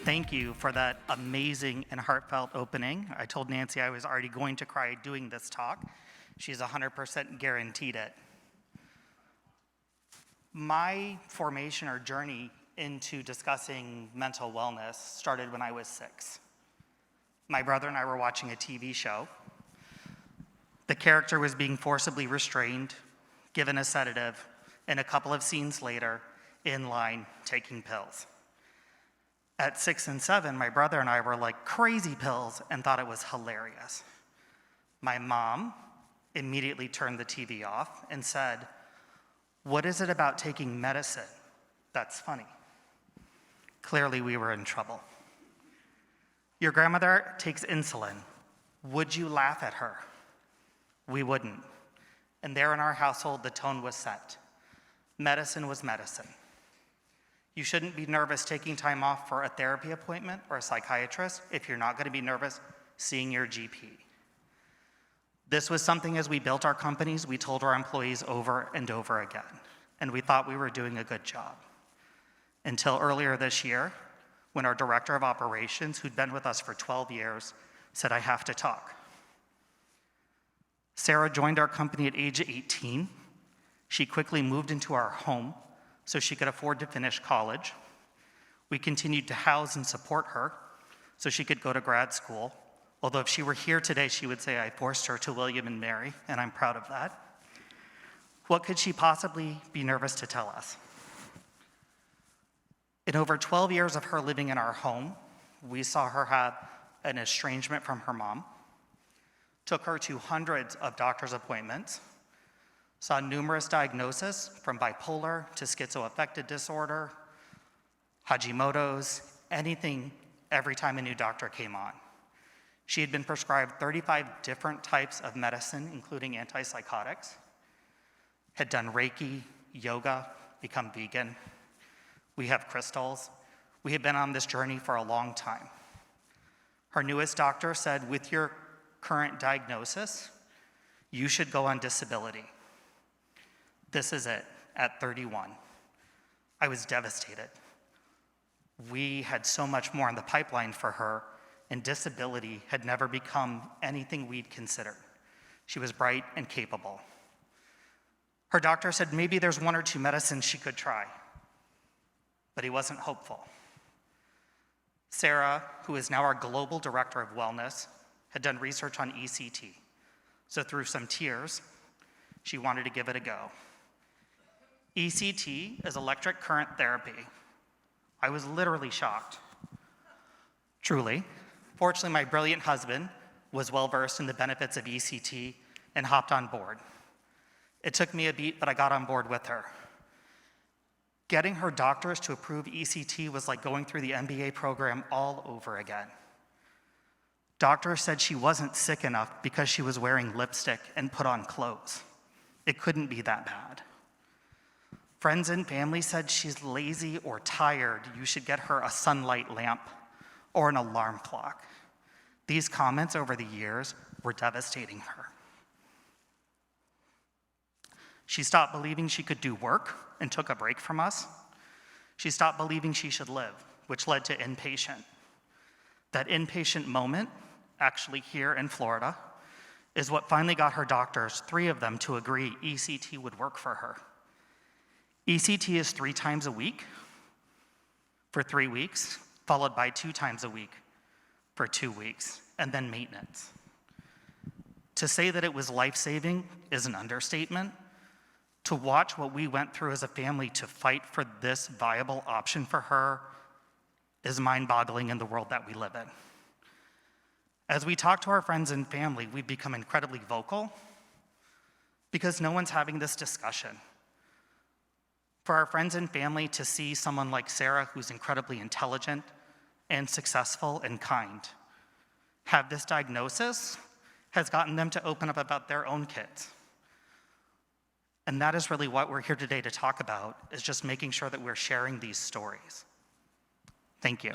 Thank you for that amazing and heartfelt opening. I told Nancy I was already going to cry doing this talk. She's 100% guaranteed it. My formation or journey into discussing mental wellness started when I was 6. My brother and I were watching a TV show. The character was being forcibly restrained, given a sedative, and a couple of scenes later, in line, taking pills. At 6 and 7, my brother and I were like crazy pills and thought it was hilarious. My mom immediately turned the TV off and said, "What is it about taking medicine that's funny?" Clearly, we were in trouble. "Your grandmother takes insulin. Would you laugh at her?" We wouldn't. And there in our household, the tone was set. Medicine was medicine. You shouldn't be nervous taking time off for a therapy appointment or a psychiatrist if you're not going to be nervous seeing your GP. This was something as we built our companies, we told our employees over and over again, and we thought we were doing a good job. Until earlier this year, when our director of operations, who'd been with us for 12 years, said, "I have to talk." Sarah joined our company at age 18. She quickly moved into our home so she could afford to finish college. We continued to house and support her so she could go to grad school, although if she were here today, she would say I forced her to William and Mary, and I'm proud of that. What could she possibly be nervous to tell us? In over 12 years of her living in our home, we saw her have an estrangement from her mom, took her to hundreds of doctor's appointments, saw numerous diagnoses from bipolar to schizoaffective disorder, Hashimoto's, anything every time a new doctor came on. She had been prescribed 35 different types of medicine, including antipsychotics, had done Reiki, yoga, become vegan. We have crystals. We had been on this journey for a long time. Her newest doctor said, "With your current diagnosis, you should go on disability." This is it, at 31. I was devastated. We had so much more in the pipeline for her, and disability had never become anything we'd considered. She was bright and capable. Her doctor said maybe there's 1 or 2 medicines she could try, but he wasn't hopeful. Sarah, who is now our global director of wellness, had done research on ECT. So through some tears, she wanted to give it a go. ECT is electric current therapy. I was literally shocked. Truly. Fortunately, my brilliant husband was well-versed in the benefits of ECT and hopped on board. It took me a beat, but I got on board with her. Getting her doctors to approve ECT was like going through the MBA program all over again. Doctors said she wasn't sick enough because she was wearing lipstick and put on clothes. It couldn't be that bad. Friends and family said she's lazy or tired. You should get her a sunlight lamp or an alarm clock. These comments over the years were devastating her. She stopped believing she could do work and took a break from us. She stopped believing she should live, which led to inpatient. That inpatient moment, actually here in Florida, is what finally got her doctors, 3 of them, to agree ECT would work for her. ECT is 3 times a week for 3 weeks, followed by 2 times a week for 2 weeks, and then maintenance. To say that it was life-saving is an understatement. To watch what we went through as a family to fight for this viable option for her is mind-boggling in the world that we live in. As we talk to our friends and family, we've become incredibly vocal because no one's having this discussion. For our friends and family to see someone like Sarah, who's incredibly intelligent and successful and kind, have this diagnosis has gotten them to open up about their own kids. And that is really what we're here today to talk about, is just making sure that we're sharing these stories. Thank you.